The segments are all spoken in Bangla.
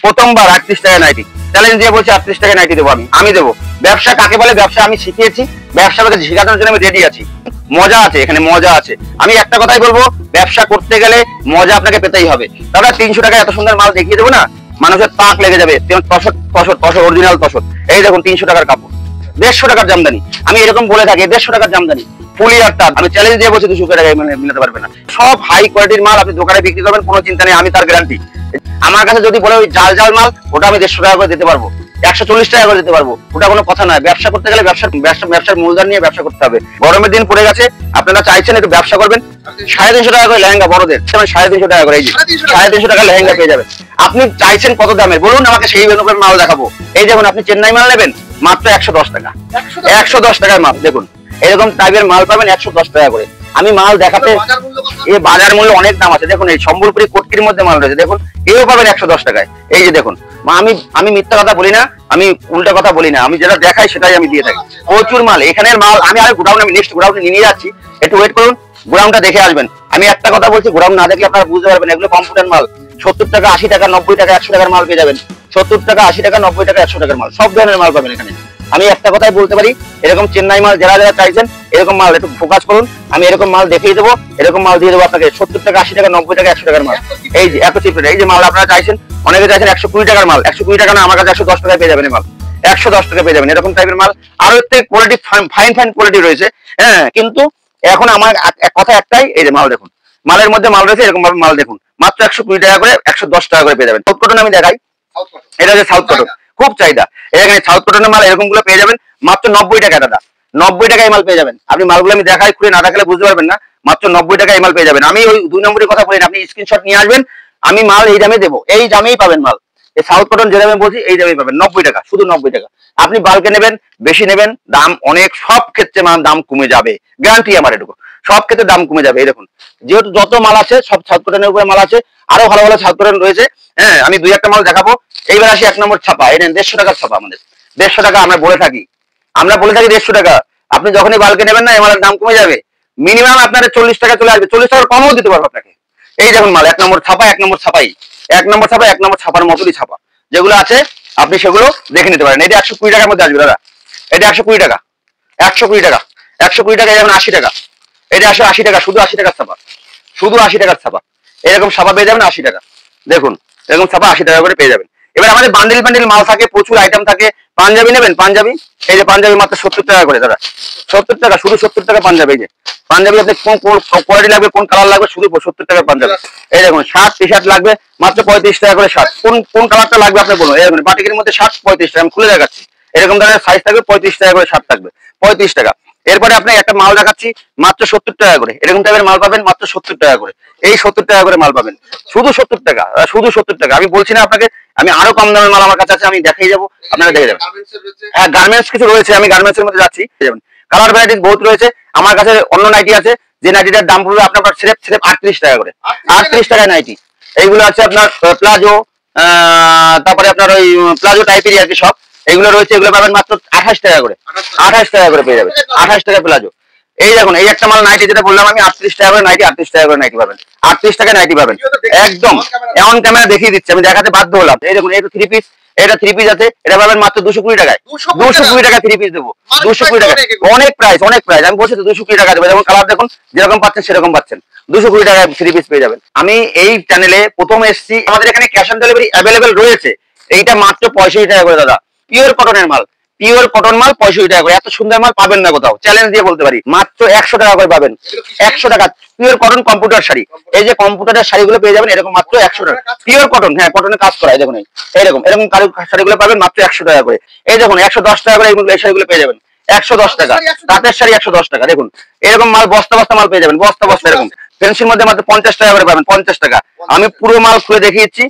প্রথমবার 38 টাকা নাইটি চ্যালেঞ্জ দিয়ে বলছি, 38 টাকা নাইটি দেবো আমি দেবো। ব্যবসা কাকে বলে, ব্যবসা আমি শিখিয়েছি, ব্যবসাকে শেখানোর জন্য আমি রেডি আছি। মজা আছে এখানে, মজা আছে। আমি একটা কথাই বলবো, ব্যবসা করতে গেলে মজা আপনাকে পেতেই হবে। তাহলে 300 টাকা এত সুন্দর মাল দেখিয়ে দেবো না, মানুষের তাক লেগে যাবে। তসর অরিজিনাল তসর, এই দেখুন 300 টাকার কাপড়, 150 টাকার জামদানি। আমি এরকম বলে থাকি 150 টাকার জামদানি ফুলি আর তাঁত। আমি চ্যালেঞ্জ দিয়ে বলছি 200 টাকায় মিলাতে পারবে না। সব হাই কোয়ালিটির মাল আপনি দোকানে বিক্রি করবেন, কোনো চিন্তা নেই, আমি তার গ্যারান্টি। আমার কাছে যদি বলে ওই জাল জাল মাল, ওটা আমি 150 টাকা করে দিতে পারবো, 140 টাকা করে দিতে পারবো, ওটা কোনো কথা নয়। ব্যবসা করতে গেলে ব্যবসার মূলধন নিয়ে ব্যবসা করতে হবে। গরমের দিন পড়ে গেছে, আপনারা চাইছেন একটু ব্যবসা করবেন, 350 টাকা করে লেহেঙ্গা বড়দের, 350 টাকা করে, এই যে 350 টাকা লেহেঙ্গা পেয়ে যাবেন। আপনি চাইছেন কত দামের বলুন আমাকে, সেই অনুযায়ী মাল দেখাবো। এই দেখুন, আপনি চেন্নাই মাল নেবেন মাত্র 110 টাকা, 110 টাকার মাল। দেখুন এরকম টাইপের মাল পাবেন 110 টাকা করে। আমি মাল দেখাতে, এই বাজার মূল্য অনেক দাম আছে। দেখুন এই সম্বলপুরি কোটকির মধ্যে মাল রয়েছে, দেখুন এও পাবেন 110 টাকায়। এই যে দেখুন, আমি মিথ্যা কথা বলি না, আমি উল্টা কথা বলি না, আমি যেটা দেখাই সেটাই আমি দিয়ে থাকি। প্রচুর মাল, এখানের মাল আমি আর গোডাউনে, আমি নেক্সট গোডাউনে নিয়ে যাচ্ছি, একটু ওয়েট করুন, গোডাউনটা দেখে আসবেন। আমি একটা কথা বলছি, গোডাউন না দেখলে আপনারা বুঝতে পারবেন, এগুলো কম্পিউটার মাল। 70 টাকা, 80 টাকা, 90 টাকা, 100 টাকার মাল পেয়ে যাবেন। 70 টাকা, 80 টাকা, 90 টাকা, 100 টাকার মাল, সব ধরনের মাল পাবেন এখানে। আমি একটা কথাই বলতে পারি, এরকম চেন্নাই মাল যারা যারা চাইছেন, এরকম মাল একটু ফোকাস করুন, আমি এরকম মাল দেখিয়ে দেবো, এরকম মাল দিয়ে দেবো আপনাকে। 70 টাকা, 80 টাকা, 90 টাকা, 100 টাকার মাল, এই যে এত চিপ। এই যে মাল আপনারা চাইছেন, অনেকে চাইছেন 120 টাকার মাল, 120 টাকা না, আমার কাছে 110 টাকায় পেয়ে যাবেন। মাল 110 টাকা পেয়ে যাবেন, এরকম টাইপের মাল। আরো একটু কোয়ালিটি, ফাইন কোয়ালিটি রয়েছে, হ্যাঁ। কিন্তু এখন আমার কথা একটাই, এই যে মাল দেখুন, মালের মধ্যে মাল রয়েছে, এরকম ভাবে মাল দেখুন, মাত্র 120 টাকা করে, 110 টাকা করে পেয়ে যাবেন। সাউথ কটন আমি দেখাই, এটা হচ্ছে সাউথ কটন, খুব চাহিদা। এখানে সাউথ কটনের মাল এরকম গুলো পেয়ে যাবেন মাত্র 90 টাকা দাদা, 90 টাকায় মাল পেয়ে যাবেন। আপনি মালগুলো আমি দেখাই, খুলে না দেখালে বুঝতে পারবেন না, মাত্র 90 টাকায় মাল পেয়ে যাবেন। আমি ওই 2 নম্বরের কথা বলি না, আপনি স্ক্রিনশট নিয়ে আসবেন, আমি মাল এই দামে দেবো, এই দামেই পাবেন মাল। এই সাউথ কটন যে দামে বলছি, এই দামেই পাবেন, 90 টাকা, শুধু 90 টাকা। আপনি বাল্কে নেবেন, বেশি নেবেন, দাম অনেক, সব ক্ষেত্রে মাল দাম কমে যাবে, গ্যারান্টি আমার এটুকু, সব ক্ষেত্রে দাম কমে যাবে। এই দেখুন, যেহেতু যত মাল আছে সব সাউথ কটনের উপরে মাল আছে, আরো ভালো ভালো সাউথ কটন রয়েছে, হ্যাঁ। আমি 2-1টা মাল দেখাবো। এইবার আসি 1 নম্বর ছাপা, এই নেন 150 টাকার ছাপা। আমাদের 150 টাকা আমরা বলে থাকি 150 টাকা। আপনি যখনই বাল্কে নেবেন না, এই মালের দাম কমে যাবে, মিনিমাম আপনার 40 টাকা চলে আসবে, 40 টাকার কমও দিতে পারবো আপনাকে। এই দেখুন মাল 1 নম্বর ছাপা, 1 নম্বর ছাপাই, 1 নম্বর ছাপা, 1 নম্বর ছাপার মতোই ছাপা যেগুলো আছে, আপনি সেগুলো দেখে নিতে পারেন। এটা 120 টাকার মধ্যে আসবে দাদা, এটা 120 টাকা, 120 টাকা, 120 টাকা। যেমন 80 টাকা, এটা 80 টাকা, শুধু 80 টাকার ছাপা, শুধু 80 টাকার ছাপা। এরকম ছাপা পেয়ে যাবেন 80 টাকা। দেখুন এরকম ছাপা 80 টাকা করে পেয়ে যাবেন। এবার আমাদের বান্ডিল বান্ডিল মাল থাকে, প্রচুর আইটেম থাকে। পাঞ্জাবি নেবেন, পাঞ্জাবি, এই যে পাঞ্জাবি মাত্র 70 টাকা করে দাদা, 70 টাকা, শুধু 70 টাকা পাঞ্জাবি। এই যে পাঞ্জাবি, আপনি কোন কোয়ালিটি লাগবে, কোন কালার লাগবে, শুধু 70 টাকার পাঞ্জাবি। এই দেখুন শার্ট, টি শার্ট লাগবে মাত্র 35 টাকা করে শার্ট। কোন কালারটা লাগবে আপনি বলুন। এই দেখুন বাটিকের মধ্যে শার্ট 35 টাকা, আমি খুলে দেখাচ্ছি। এরকম ধরনের সাইজ থাকবে, 35 টাকা করে শার্ট থাকবে, 35 টাকা। এরপরে আপনাকে একটা মাল দেখাচ্ছি মাত্র 70 টাকা করে, এরকম টাইপের মাল পাবেন মাত্র 70 টাকা করে। এই 70 টাকা করে মাল পাবেন, শুধু 70 টাকা, শুধু 70 টাকা। আমি বলছি না আপনাকে, আমি আরো কম দামের মাল আমার কাছে আছে, আমি দেখাই যাবো, আপনারা দেখে যাবেন। হ্যাঁ গার্মেন্টস কিছু রয়েছে, আমি গার্মেন্টস এর মধ্যে যাচ্ছি, কালার ভ্যারাইটিস বহুত রয়েছে। আমার কাছে অন্য নাইটি আছে, যে নাইটিটার দাম পড়বে আপনার সিরেপ 38 টাকা করে, 38 টাকায় নাইটি। এইগুলো আছে আপনার প্লাজো, তারপরে আপনার ওই প্লাজো টাইপেরই আর কি সব, এগুলো রয়েছে, এগুলো পাবেন মাত্র 28 টাকা করে, 28 টাকা করে পেয়ে যাবেন, 28 টাকা প্লাজো। এই দেখুন এই একটা মাল নাইটি, যেটা বললাম আমি 38 টাকা করে নাইটি, 38 টাকা করে নাইটি পাবেন, 38 টাকা নাইটি পাবেন একদম। এমন ক্যামেরা দেখিয়ে দিচ্ছি, আমি দেখাতে বাধ্য হলাম। এই দেখুন এটা 3 পিস, এটা 3 পিস আছে, এটা পাবেন মাত্র 220 টাকায়, 220 টাকা 3 পিস দেবো, 220 টাকা। অনেক প্রাইস, অনেক প্রাইস, আমি বলছি তো 220 টাকা দেবো। যেমন কালার দেখুন, যেরকম পাচ্ছেন সেরকম পাচ্ছেন, 220 টাকায় 3 পিস পেয়ে যাবেন। আমি এই চ্যানেলে প্রথম এসেছি, আমাদের এখানে ক্যাশ অন ডেলিভারি অ্যাভেলেবেল রয়েছে। এইটা মাত্র 65 টাকা করে দাদা, পিওর কটনের মাল, পিওর কটন মাল 65 টাকা করে। এত সুন্দর মাল পাবেন না কোথাও, চ্যালেঞ্জ দিয়ে বলতে পারি। মাত্র 100 টাকা করে পাবেন, 100 টাকা পিওর কটন কম্পিউটার শাড়ি। এই যে কম্পিউটারের শাড়িগুলো পেয়ে যাবেন এরকম মাত্র 100 টাকা, পিওর কটন, হ্যাঁ কটনে কাজ করা। দেখুন এরকম শাড়িগুলো পাবেন মাত্র 100 টাকা করে। এই দেখুন 110 টাকা করে এই শাড়িগুলো পেয়ে যাবেন, 110 টাকা। তাঁতের শাড়ি 110 টাকা। দেখুন এরকম মাল বস্তা বস্তা মাল পেয়ে যাবেন, বস্তা বস্তা। এরকম ফেন্সির মধ্যে মাত্র 50 টাকা করে পাবেন, 50 টাকা। আমি পুরো মাল খুলে দেখিয়েছি,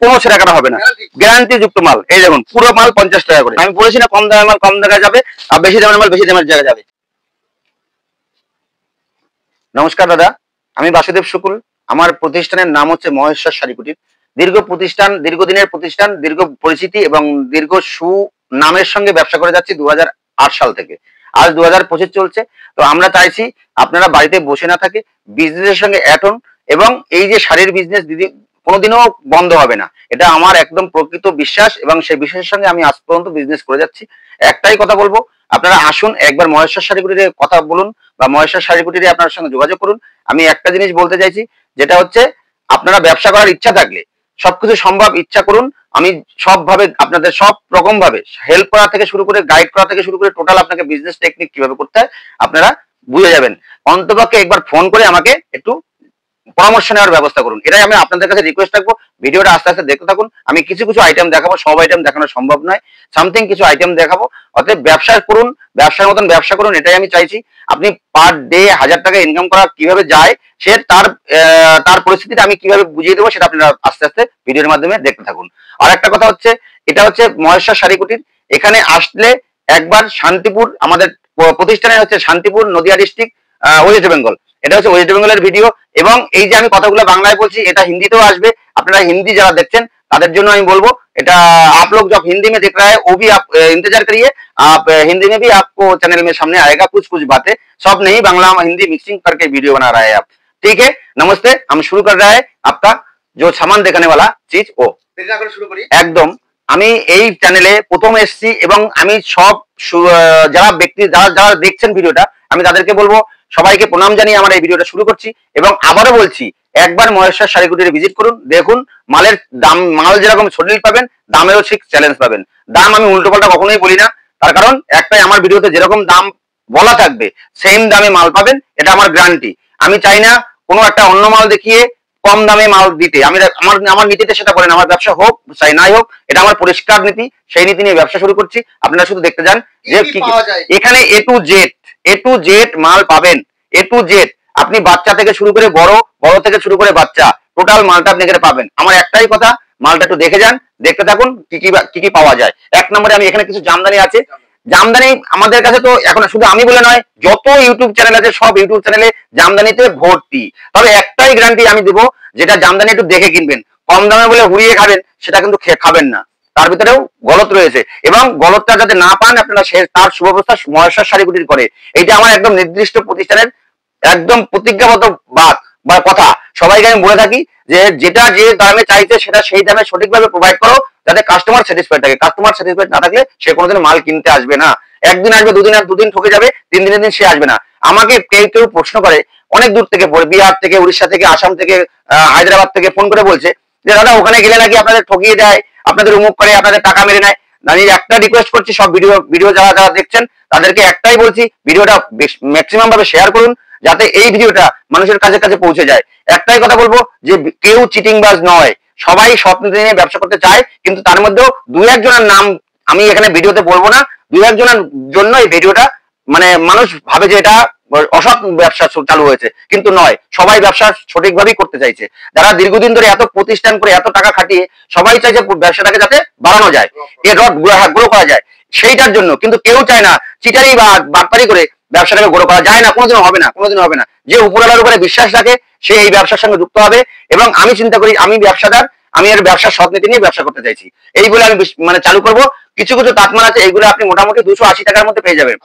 কোনো ছেঁড়া কাটা হবে না, গ্যারান্টি যুক্ত মাল। এই দেখুন পুরো মাল 50 টাকা করে। আমি বলেছি না কম দামের মাল কম জায়গায় যাবে, আর বেশি দামের মাল বেশি দামের জায়গায় যাবে। নমস্কার দাদা, আমি বাসুদেব শুকুল। আমার প্রতিষ্ঠানের নাম হচ্ছে মহেশ্বর শাড়ি কুটির। দীর্ঘদিনের প্রতিষ্ঠান, দীর্ঘ পরিচিতি এবং দীর্ঘ সুনামের সঙ্গে ব্যবসা করে যাচ্ছি 2008 সাল থেকে। আজ 2025 চলছে। তো আমরা চাইছি আপনারা বাড়িতে বসে না থাকে, বিজনেসের সঙ্গে অ্যাড হন, এবং এই যে শাড়ির বিজনেস দিদি কোনোদিনও বন্ধ হবে না। এটা আমার একদম প্রকৃত বিশ্বাস এবং সেই বিশ্বাসের সঙ্গে আমি আজ পর্যন্ত বিজনেস করে যাচ্ছি। একটাই কথা বলবো, আপনারা আসুন একবার মহেশ্বর শাড়ি কুটিরে কথা বলুন বা মহেশ্বর শাড়ি কুটিরে আপনার সঙ্গে যোগাযোগ করুন। আমি একটা জিনিস বলতে চাইছি, যেটা হচ্ছে আপনারা ব্যবসা করার ইচ্ছা থাকলে সবকিছু সম্ভব, ইচ্ছা করুন। আমি সবভাবে আপনাদের সব রকম ভাবে হেল্প করা থেকে শুরু করে গাইড করা থেকে শুরু করে টোটাল আপনাকে বিজনেস টেকনিক কিভাবে করতে হয় আপনারা বুঝে যাবেন। অন্তপক্ষে একবার ফোন করে আমাকে একটু পরামর্শ নেওয়ার ব্যবস্থা করুন, এটাই আমি আপনাদের কাছে রিকোয়েস্ট রাখবো। ভিডিওটা আস্তে আস্তে দেখতে থাকুন। আমি কিছু কিছু আইটেম দেখাবো, সব আইটেম দেখানো সম্ভব নয়, সামথিং কিছু আইটেম দেখাবো। অতএব ব্যবসা করুন, ব্যবসার মতন ব্যবসা করুন, এটাই আমি চাইছি। আপনি পার ডে 1000 টাকা ইনকাম করা কিভাবে যায় সে তার পরিস্থিতিটা আমি কিভাবে বুঝিয়ে দেবো সেটা আপনারা আস্তে আস্তে ভিডিওর মাধ্যমে দেখতে থাকুন। আর একটা কথা হচ্ছে, এটা হচ্ছে মহেশ্বর শাড়ি কুটির। এখানে আসলে একবার শান্তিপুর, আমাদের প্রতিষ্ঠানে হচ্ছে শান্তিপুর, নদিয়া ডিস্ট্রিক্ট, ওয়েস্ট বেঙ্গল। এটা হচ্ছে ওয়েস্ট বেঙ্গলের ভিডিও এবং এই যে আমি কথাগুলো বাংলায় বলছি এটা হিন্দিতেও আসবে। আপনারা হিন্দি যারা দেখছেন তাদের জন্য আমি বলবো, এটা आप लोग जब हिंदी में देख रहा है वो भी आप इंतजार करिए। आप हिंदी में भी आपको चैनल में सामने आएगा कुछ कुछ बातें, सब नहीं बांग्ला हिंदी मिक्सिंग करके वीडियो बना रहा है आप। ठीक है, नमस्ते। हम शुरू कर रहा है आपका जो सामान देखाने वाला चीज वो शुरू करिए। একদম আমি এই চ্যানেলে প্রথম এসেছি এবং আমি সব যারা ব্যক্তি যারা যারা দেখছেন ভিডিওটা আমি তাদেরকে বলবো সবাইকে প্রণাম জানিয়ে আমার এই ভিডিওটা শুরু করছি। এবং আবারও বলছি, একবার মহেশ্বর শাড়ি কুটিরে ভিজিট করুন, দেখুন মালের দাম, মাল যেরকম সলিড পাবেন দামেরও ঠিক চ্যালেঞ্জ পাবেন। দাম আমি উল্টো পাল্টা কখনোই বলি না, তার কারণ একটাই, আমার ভিডিওতে যেরকম দাম বলা থাকবে সেম দামে মাল পাবেন, এটা আমার গ্যারান্টি। আমি চাই না কোনো একটা অন্য মাল দেখিয়ে কম দামে মাল দিতে। আমি আমার নীতিতে সেটা করেন, আমার ব্যবসা হোক চাই নাই হোক, এটা আমার পরিষ্কার নীতি, সেই নীতি নিয়ে ব্যবসা শুরু করছি। আপনারা শুধু দেখতে যান যে কি এখানে এ টু জেড মাল পাবেন, এ টু জেড। আপনি বাচ্চা থেকে শুরু করে বড়, বড় থেকে শুরু করে বাচ্চা, টোটাল মালটা আপনি এখানে পাবেন। আমার একটাই কথা, মালটা একটু দেখে যান, দেখতে থাকুন কি কি পাওয়া যায়। এক নম্বরে আমি এখানে কিছু জামদানি আছে। জামদানি আমাদের কাছে তো এখন শুধু আমি বলে নয়, যত ইউটিউব চ্যানেল আছে সব ইউটিউব চ্যানেলে জামদানিতে ভর্তি। তবে একটাই গ্যারান্টি আমি দেবো, যেটা জামদানি একটু দেখে কিনবেন। কম দামে বলে হুড়িয়ে খাবেন সেটা কিন্তু খাবেন না, তার ভিতরেও গলত রয়েছে এবং গলতটা যাতে না পান আপনারা তার সুব্যবস্থা মহেশ্বর শাড়ি কুটির করে। এইটা আমার একদম নির্দিষ্ট প্রতিষ্ঠানের একদম প্রতিজ্ঞাবদ্ধ বাদ বা কথা। সবাইকে আমি বলে থাকি যে যেটা যে দামে চাইছে সেটা সেই দামে সঠিকভাবে প্রোভাইড করো, যাতে কাস্টমার স্যাটিসফাইড থাকে। কাস্টমার স্যাটিসফাইড না থাকলে সে কোনোদিন মাল কিনতে আসবে না। একদিন আসবে, দুদিন ঠকে যাবে, তিন দিন সে আসবে না। আমাকে কেউ কেউ প্রশ্ন করে অনেক দূর থেকে, বিহার থেকে, উড়িষ্যা থেকে, আসাম থেকে, হায়দ্রাবাদ থেকে ফোন করে বলছে যে দাদা ওখানে গেলে নাকি আপনাদের ঠকিয়ে দেয়, আপনাদের উমুক করে, আপনাদের টাকা মেরে নেয়। আমি একটা রিকোয়েস্ট করছি, সব ভিডিও যারা যারা দেখছেন তাদেরকে একটাই বলছি, ভিডিওটা ম্যাক্সিমাম ভাবে শেয়ার করুন যাতে এই ভিডিওটা মানুষের কাছে কাছে পৌঁছে যায়। একটাই কথা বলবো যে কেউ চিটিংবাজ নয়, সবাই স্বপ্ন নিয়ে ব্যবসা করতে চায়, কিন্তু তার মধ্যেও দু একজনের নাম আমি এখানে ভিডিওতে বলবো না। দু একজনের জন্য এই ভিডিওটা মানে মানুষ ভাবে যে এটা অসৎ ব্যবসা চালু হয়েছে, কিন্তু নয়, সবাই ব্যবসা সঠিকভাবেই করতে চাইছে। যারা দীর্ঘদিন ধরে এত প্রতিষ্ঠান করে এত টাকা খাটিয়ে সবাই চাইছে ব্যবসাটাকে যাতে বাড়ানো যায়, এর রড গ্রো করা যায়, সেইটার জন্য। কিন্তু কেউ চায় না চিটারি বা বাটপারি করে ব্যবসাটাকে গ্রো করা যায় না, কোনোদিনও হবে না, কোনোদিনও হবে না। যে উপরওয়ালার উপরে বিশ্বাস রাখে সে এই ব্যবসার সঙ্গে যুক্ত হবে। এবং আমি চিন্তা করি, আমি ব্যবসাদার, আমি এর ব্যবসার সৎ নীতি নিয়ে ব্যবসা করতে চাইছি, এই বলে আমি মানে চালু করব। কিছু কিছু তাঁতমাল আছে, এইগুলো আপনি মোটামুটি 280 টাকার মধ্যে পেয়ে যাবেন।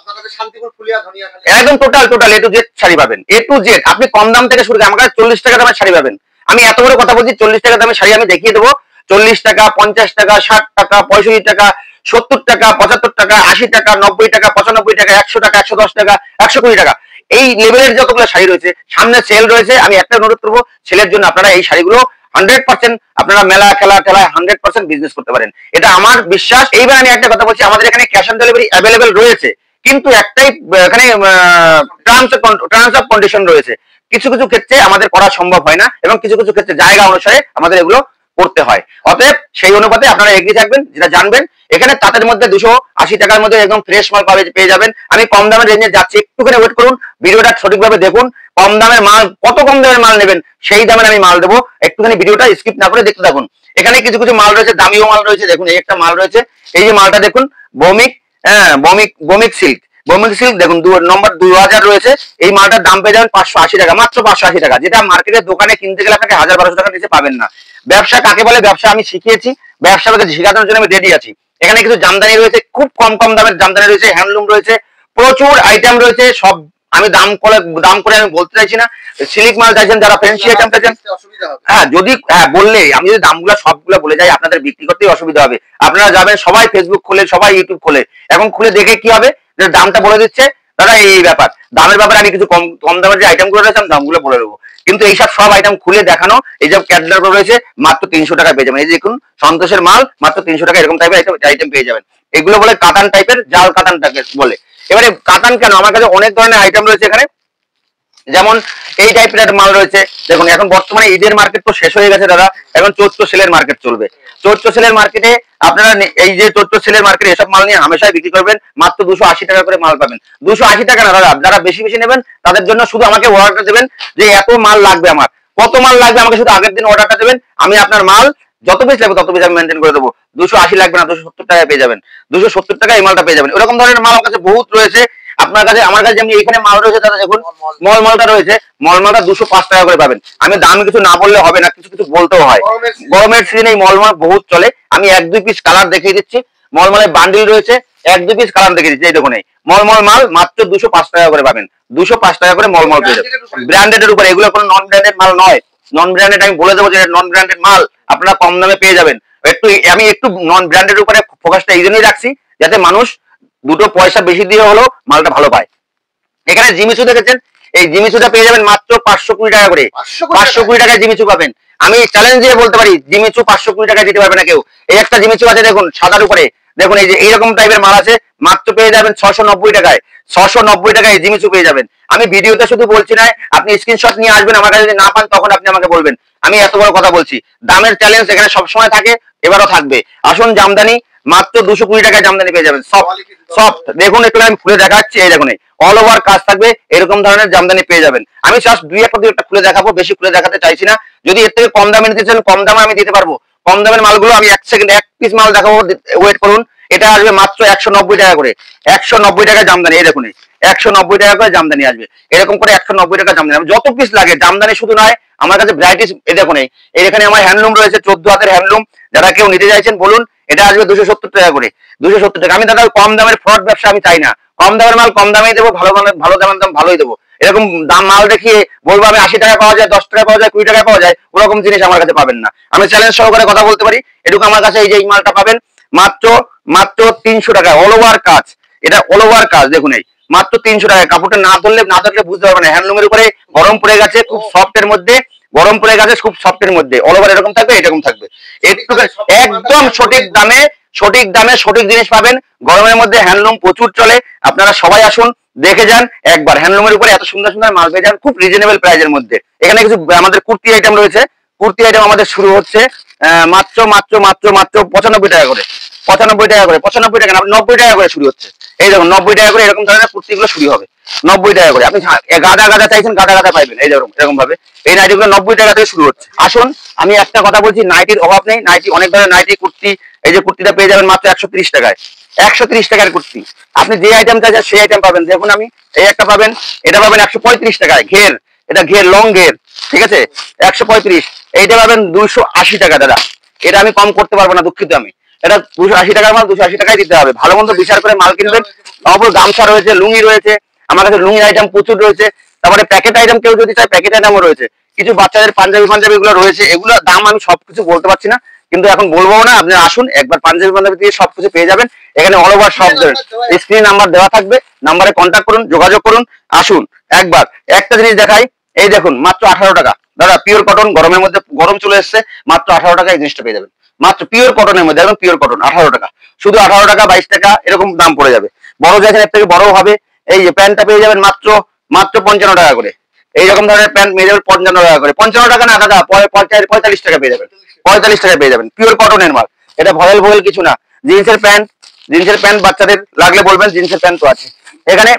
একদম total A to Z sari পাবেন, এ টু জেড। আপনি কম দাম থেকে শুরু করে আমার কাছে 40 টাকা দামের শাড়ি পাবেন। আমি এত বড় কথা বলছি, 40 টাকা দামের শাড়ি আমি দেখিয়ে দেবো। 40 টাকা, 50 টাকা, 60 টাকা, 65 টাকা, 70 টাকা, 75 টাকা, 80 টাকা, 90 টাকা, 95 টাকা, 100 টাকা, 110 টাকা, 120 টাকা, এই লেভেলের যতগুলো শাড়ি রয়েছে। সামনে সেল রয়েছে, আমি একটা অনুরোধ করবো, সেলের জন্য আপনারা এই শাড়িগুলো 100% আপনারা মেলা খেলা ঠেলায় 100% বিজনেস করতে পারেন, এটা আমার বিশ্বাস। এইবার আমি একটা কথা বলছি, আমাদের এখানে ক্যাশ অন ডেলিভারি অ্যাভেলেবেল রয়েছে, কিন্তু একটাই এখানে টার্মস অফ কন্ডিশন রয়েছে। কিছু কিছু ক্ষেত্রে আমাদের করা সম্ভব হয় না এবং কিছু কিছু ক্ষেত্রে জায়গা অনুসারে আমাদের এগুলো করতে হয়। অতএব সেই অনুপাতে আপনারা এগিয়ে থাকবেন, যেটা জানবেন এখানে তাদের মধ্যে 280 টাকার মধ্যে একদম ফ্রেশ মাল পেয়ে যাবেন। আমি কম দামের রেঞ্জে যাচ্ছি, একটুখানি ওয়েট করুন, ভিডিওটা সঠিকভাবে দেখুন। কম দামের মাল, কত কম দামের মাল নেবেন সেই দামের আমি মাল দেবো, একটুখানি ভিডিওটা স্কিপ না করে দেখতে থাকুন। এখানে কিছু কিছু মাল রয়েছে, দামিও মাল রয়েছে। দেখুন এই একটা মাল রয়েছে, এই যে মালটা দেখুন, ভৌমিক, ভৌমিক সিল্ক, ভৌমিক সিল্ক দেখুন নম্বর 2000 রয়েছে। এই মালটার দাম পেয়ে যাবেন 580 টাকা, মাত্র 580 টাকা, যেটা মার্কেটের দোকানে কিনতে গেলে আপনাকে 1000-1200 টাকা নিচে পাবেন না। ব্যবসা কাকে বলে, ব্যবসা আমি শিখিয়েছি, ব্যবসাকে শেখানোর জন্য আমি রেডি আছি। এখানে কিছু জামদানি রয়েছে, খুব কম দামের জামদানি রয়েছে, হ্যান্ডলুম রয়েছে, প্রচুর আইটেম রয়েছে, সব আমি দাম করে আমি বলতে চাইছি না। সিলিক মাল চাইছেন, যারা ফ্যান্সি আইটেম চাইছেন, হ্যাঁ যদি বললে আমি যদি দামগুলো সবগুলো বলে যাই আপনাদের বিক্রি করতেই অসুবিধা হবে। আপনারা যাবেন, সবাই ফেসবুক খোলে, সবাই ইউটিউব খোলে, এখন খুলে দেখে কি হবে যে দামটা বলে দিচ্ছে দাদা এই ব্যাপার। দামের ব্যাপারে আমি কিছু কম কম দামের যে আইটেম গুলো রয়েছে আমি দামগুলো বলে দেবো, কিন্তু এইসব সব আইটেম খুলে দেখানো, এই যে ক্যাটলগ রয়েছে মাত্র 300 টাকা পেয়ে যাবেন। এই যে দেখুন সন্তোষের মাল মাত্র 300 টাকা, এরকম টাইপের আইটেম পেয়ে যাবেন। এগুলো বলে কাতান টাইপের, জাল কাতানটাকে বলে। এবারে কাতান কেন, আমার কাছে অনেক ধরনের আইটেম রয়েছে এখানে, যেমন এই টাইপের একটা মাল রয়েছে। দেখুন এখন বর্তমানে ঈদের মার্কেট তো শেষ হয়ে গেছে দাদা, এখন চৈত্র সেলের মার্কেট চলবে। চৈত্র সেলের মার্কেটে আপনারা এই যে চৈত্র সেলের মার্কেটে এসব মাল নিয়ে হামেশাই বিক্রি করবেন, মাত্র 280 টাকা করে মাল পাবেন। 280 টাকা না দাদা, যারা বেশি বেশি নেবেন তাদের জন্য শুধু আমাকে অর্ডারটা দেবেন যে এত মাল লাগবে আমার, কত মাল লাগবে আমাকে শুধু আগের দিন অর্ডারটা দেবেন, আমি আপনার মাল যত পিস লাগবে তত পিস আমি মেনটেন করে দেবো। 280 লাগবে না, 270 টাকায় পেয়ে যাবেন, 270 টাকা এই মালটা পেয়ে যাবেন। এরকম ধরনের মাল আমার কাছে বহুত রয়েছে। আপনার কাছে আমার কাছে যেমনি এখানে মাল রয়েছে দাদা, দেখুন মলমালটা রয়েছে, মলমালটা 205 টাকা করে পাবেন। আমি দাম কিছু না বললে হবে না, কিছু কিছু বলতেও হয়। গরমের সিজনে এই মলমাল বহুত চলে। আমি 1-2 পিস কালার দেখিয়ে দিচ্ছি, মলমালের বান্ডিল রয়েছে, 1-2 পিস কালার দেখিয়ে দিচ্ছি। এই দেখুন এই মলমল মাল মাত্র 205 টাকা করে পাবেন, 205 টাকা করে মলমল পেয়ে যাবেন। ব্র্যান্ডেড উপরে, এগুলো কোনো নন ব্র্যান্ডেড মাল নয়। নন ব্র্যান্ডেড আমি বলে দেবো যে নন ব্র্যান্ডেড মাল আপনারা কম দামে পেয়ে যাবেন। আমি একটু নন ব্র্যান্ডেড উপরে ফোকাসটা এই জন্যই রাখছি যাতে মানুষ দুটো পয়সা বেশি দিয়ে হলেও মালটা ভালো পায়। এখানে জিমিচু দেখেছেন, এই জিমিচুটা পেয়ে যাবেন মাত্র 520 টাকা করে, 520 টাকায় জিমিচু পাবেন। আমি চ্যালেঞ্জ দিয়ে বলতে পারি জিমিচু 520 টাকায় দিতে পারবে না কেউ। এই একটা জিমিচু আছে দেখুন সাদার উপরে, দেখুন এই যে এইরকম টাইপের মাল আছে, মাত্র পেয়ে যাবেন 690 টাকায়, 690 টাকায় জিমিচু পেয়ে যাবেন। আমি ভিডিওতে শুধু বলছি না, আপনি স্ক্রিনশট নিয়ে আসবেন, আমার কাছে যদি না পান তখন আপনি আমাকে বলবেন। আমি এত বড় কথা বলছি, দামের চ্যালেঞ্জ এখানে সবসময় থাকে, এবারও থাকবে। আসুন জামদানি মাত্র 220 টাকায় জামদানি পেয়ে যাবেন, সফট। দেখুন একটু আমি খুলে দেখাচ্ছি, এই দেখুন অল ওভার কাজ থাকবে, এরকম ধরনের জামদানি পেয়ে যাবেন। আমি জাস্ট দুই একটা খুলে দেখাবো, বেশি খুলে দেখাতে চাইছি না। যদি এর থেকে কম দামে নিতে চান কম দামে আমি দিতে পারবো। কম দামের মালগুলো আমি এক সেকেন্ড এক পিস মাল দেখাবো, ওয়েট করুন। এটা আসবে মাত্র 190 টাকা করে, 190 টাকা জামদানি। এই দেখুন 190 টাকা করে জামদানি আসবে, এরকম করে 190 টাকা জামদানি। যত পিস লাগে জামদানি শুধু নয়, আমার কাছে ভ্যারাইটিস। এই দেখুন এখানে আমার হ্যান্ডলুম রয়েছে, 14 হাতের হ্যান্ডলুম, যারা কেউ নিতে চাইছেন বলুন। এটা আসবে 270 টাকা করে, 270 টাকা। আমি দাদা কম দামের ফ্রড ব্যবসা আমি চাই না, কম দামের মাল কম দামেই দেবো, ভালো মালের ভালো দামের দাম ভালোই দেবো। এরকম দাম মাল দেখিয়ে বলবো আমি 80 টাকা পাওয়া যায়, 10 টাকা পাওয়া যায়, 20 টাকা পাওয়া যায়, ওরকম জিনিস আমার কাছে পাবেন না। আমি চ্যালেঞ্জ সহকারে কথা বলতে পারি, এটুকু আমার কাছে এই যে এই মালটা পাবেন মাত্র মাত্র 300 টাকা, অল ওভার কাজ। এটা অল ওভার কাজ, দেখুন এই মাত্র 300 টাকা। কাপড়টা না ধরলে বুঝতে পারবে না, হ্যান্ডলুমের উপরে গরম পড়ে গেছে, খুব সফটের মধ্যে, গরম পড়ে গেছে খুব সফটের মধ্যে, অল ওভার এরকম থাকবে, এরকম থাকবে। একদম সঠিক দামে সঠিক জিনিস পাবেন। গরমের মধ্যে হ্যান্ডলুম প্রচুর চলে, আপনারা সবাই আসুন দেখে যান একবার। হ্যান্ডলুমের উপরে এত সুন্দর সুন্দর মাল পেয়ে যান খুব রিজনেবল প্রাইসের মধ্যে। এখানে কিছু আমাদের কুর্তি আইটেম রয়েছে, কুর্তি আইটেম আমাদের শুরু হচ্ছে মাত্র মাত্র মাত্র মাত্র 95 টাকা করে, 95 টাকা করে, 95 টাকা না 90 টাকা করে শুরু হচ্ছে। এই দেখুন 90 টাকা করে এরকম ধরনের কুর্তিগুলো শুরু হবে 90 টাকা করে। আপনি গাদা গাদা চাইছেন, গাদা গাদা পাইবেন। এই দেখুন এরকম ভাবে এই নাইটিগুলো 90 টাকা থেকে শুরু হচ্ছে। আসুন আমি একটা কথা বলছি, নাইটির অভাব নেই, নাইটি অনেক ধরনের নাইটি কুর্তি। এই যে কুর্তিটা পেয়ে যাবেন মাত্র 130 টাকায়, 130 টাকার কুর্তি। আপনি যে আইটেম চাইছেন সেই আইটেম পাবেন। দেখুন আমি এই একটা পাবেন, এটা পাবেন 135 টাকায়, ঘের, এটা ঘের লং ঘের, ঠিক আছে 135। এইটা পাবেন 280 টাকা দাদা, এটা আমি কম করতে পারবো না, দুঃখিত। আমি এটা 280 টাকার মাল 280 টাকায় দিতে হবে। ভালো মন্দ বিচার করে মাল কিনবেন। অপর গামছা রয়েছে, লুঙ্গি রয়েছে, আমার কাছে লুঙ্গি আইটেম প্রচুর রয়েছে। তারপরে প্যাকেট আইটেম কেউ যদি চায় প্যাকেট আইটেমও রয়েছে, কিছু বাচ্চাদের পাঞ্জাবি গুলো রয়েছে। এগুলো দাম আমি সবকিছু বলতে পারছি না, কিন্তু এখন বলবো না। আপনি আসুন একবার, পাঞ্জাবি দিয়ে সবকিছু পেয়ে যাবেন এখানে, অল ওভার সব স্ক্রিন নাম্বার দেওয়া থাকবে, নাম্বারে কন্ট্যাক্ট করুন, যোগাযোগ করুন, আসুন একবার। একটা জিনিস দেখাই, এই দেখুন মাত্র 18 টাকা দাদা, পিওর কটন। গরমের মধ্যে গরম চলে এসছে, মাত্র 18 টাকা এই জিনিসটা পেয়ে যাবেন, মাত্র পিওর কটনের মধ্যে, একদম পিওর কটন। 18 টাকা, শুধু 18 টাকা, 22 টাকা এরকম দাম পড়ে যাবে। বড় যেখানে এর থেকে বড় হবে। এই যে প্যান্টটা পেয়ে যাবেন মাত্র মাত্র 55 টাকা করে। এইরকম ধরনের প্যান্ট পেয়ে যাবেন 55 টাকা করে, 55 টাকা না দাদা, 45 টাকা পেয়ে যাবেন, 45 টাকা পেয়ে যাবেন, পিওর কটনের মাল। এটা ভয়েল কিছু না। জিন্সের প্যান্ট বাচ্চাদের লাগলে বলবেন, জিন্সের প্যান্ট তো আছে এখানে।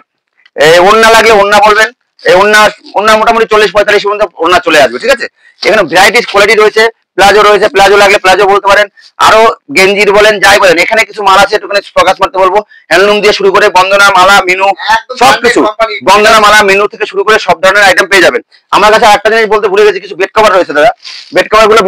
ওড়না লাগলে ওড়না বলবেন, এই ওড়না মোটামুটি 40-45 পর্যন্ত ওড়না চলে আসবে, ঠিক আছে। এখানে ভ্যারাইটিস কোয়ালিটি রয়েছে, প্লাজো রয়েছে, প্লাজো লাগলে প্লাজো বলতে পারেন, আরো গেঞ্জির বলেন যাই বলেন। এখানে কিছু মাল আছে, একটুখানি প্রকাশ করতে বলবো। হ্যান্ডলুম দিয়ে শুরু করে বন্দনা মালা মিনু সবকিছু, বন্দনা মালা মিনু থেকে শুরু করে সব ধরনের আইটেম পেয়ে যাবেন। আমার কাছে একটা জিনিস বলতে ভুলে গেছি, কিছু বেড কভার রয়েছে দাদা। বেড কভার গুলো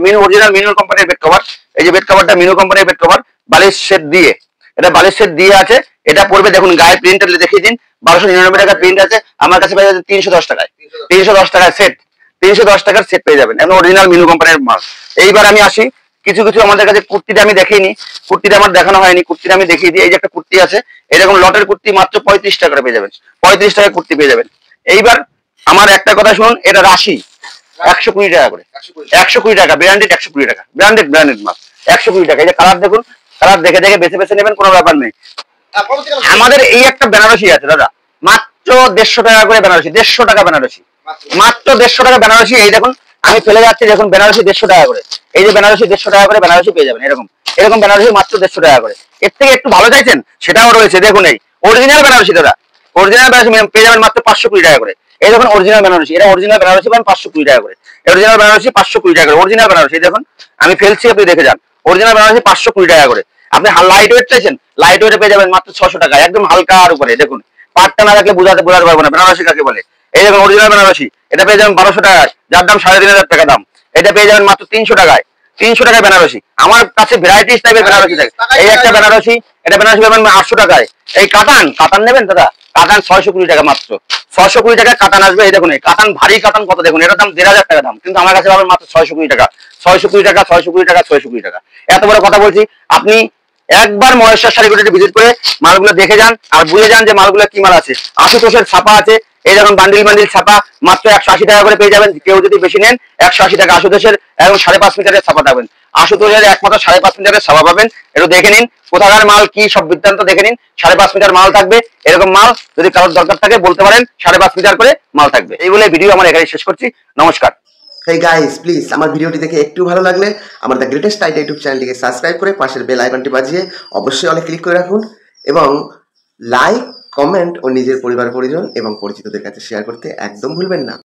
মিনু অরিজিনাল মিনু কোম্পানির বেড কভার। এই যে বেড কভারটা মিনু কোম্পানির বেড কভার, বালিশ সেট দিয়ে, এটা বালিশ সেট দিয়ে আছে। এটা পড়বে দেখুন, গায়ে প্রিন্টার দেখিয়ে দিন, 1299 টাকা প্রিন্ট আছে, আমার কাছে পেয়ে যাচ্ছে 310 টাকায়। 310 টাকায় সেট, 310 টাকার সেট পেয়ে যাবেন, একদম অরিজিনাল মিনু কোম্পানির মাল। এইবার আমি আসি, কিছু কিছু আমাদের কাছে কুর্তিটা আমি দেখাইনি, কুর্তিটা আমার দেখানো হয়নি, কুর্তিটা আমি দেখিয়ে দিই। এই যে একটা কুর্তি আছে, এরকম লটের কুর্তি মাত্র 35 টাকা করে পেয়ে যাবেন, 35 টাকায় কুর্তি পেয়ে যাবেন। এইবার আমার একটা কথা শুনুন, এটা রাশি 120 টাকা করে, 120 টাকা ব্র্যান্ডেড, 120 টাকা ব্র্যান্ডেড, ব্র্যান্ডেড মাল 120 টাকা। এই যে কালার দেখুন, কালার দেখে দেখে বেছে বেছে নেবেন, কোনো ব্যাপার নেই। আমাদের এই একটা বেনারসি আছে দাদা, মাত্র 150 টাকা করে বেনারসি, 150 টাকা বেনারসি, মাত্র 150 টাকা বেনারসি। এই দেখুন আমি ফেলে যাচ্ছি, দেখুন বেনারসি 150 টাকা করে। এই যে বেনারসি 150 টাকা করে বেনারসি পেয়ে যাবেন, এরকম এরকম বেনারসি মাত্র 150 টাকা করে। এর থেকে একটু ভালো চাইছেন সেটাও রয়েছে, দেখুন এই অরিজিনাল বেনারসি দাদা, অরিজিনাল বেনারসি পেয়ে যাবেন মাত্র 520 টাকা করে। এই দেখুন অরিজিনাল বেনারসি, এটা অরিজিনাল বেনারসি পাবেন 520 টাকা করে, অরিজিনাল বেনারসি 520 টাকা করে, অরিজিনাল বেনারসি দেখুন আমি ফেলছি, আপনি দেখে যান, অরিজিনাল বেনারসি 520 টাকা করে। আপনি লাইট ওয়েট চাইছেন, লাইট ওয়েটে পেয়ে যাবেন মাত্র 600 টাকা, একদম হালকার উপরে। দেখুন পাটটা না রাখলে বোঝাতে পারবো না বেনারসি কাকে বলে। এই দেখুন অরিজিনাল বেনারসি, এটা পেয়ে যাবেন 1200 টাকায়, যার দাম 3500 টাকা দাম। এটা পেয়ে যাবেন মাত্র 300 টাকায়, 300 টাকায় বেনারসি। আমার কাছে ভ্যারাইটিস টাইপের বেনারসি থাকে। এই একটা বেনারসি, এটা বেনারসি পাবেন 800 টাকায়। এই কাতান, কাতান নেবেন দাদা, কাতান 620 টাকা মাত্র, 620 টাকা কাতান আসবে। এই দেখুন এই কাতান, ভারী কাতান কত দেখুন, এটার দাম 1500 টাকা দাম, কিন্তু আমার কাছে পাবেন মাত্র 620 টাকা, 620 টাকা, 620 টাকা, 620 টাকা। এত বড় কথা বলছি, আপনি একবার মহেশ্বর শাড়িগুলোতে ভিজিট করে মালগুলো দেখে যান আর বুঝে যান যে মালগুলো কি মাল আছে। আশুতোষের ছাপা আছে, এই যখন বান্ডিল বান্ডিল ছাপা মাত্র 180 টাকা করে পেয়ে যাবেন। কেউ যদি বেশি নেন 180 টাকা আশুতোষের, এবং 5.5 মিটারের ছাপা পাবেন। আশুতোষের একমাত্র 5.5 মিটারের ছাপা পাবেন, একটু দেখে নিন কোথাকার মাল কি সব বৃত্তান্ত দেখে নিন। 5.5 মিটার মাল থাকবে, এরকম মাল যদি কারোর দরকার থাকে বলতে পারেন, 5.5 মিটার করে মাল থাকবে। এই বলে ভিডিও আমার এখানে শেষ করছি, নমস্কার। হেই গাইস, প্লিজ আমার ভিডিওটি দেখে একটু ভালো লাগলে আমার দ্য গ্রেটেস্ট আইডিয়া ইউটিউব চ্যানেলটিকে সাবস্ক্রাইব করে পাশের বেল আইকনটি বাজিয়ে অবশ্যই অলে ক্লিক করে রাখুন, এবং লাইক, কমেন্ট ও নিজের পরিবার পরিজন এবং পরিচিতদের কাছে শেয়ার করতে একদম ভুলবেন না।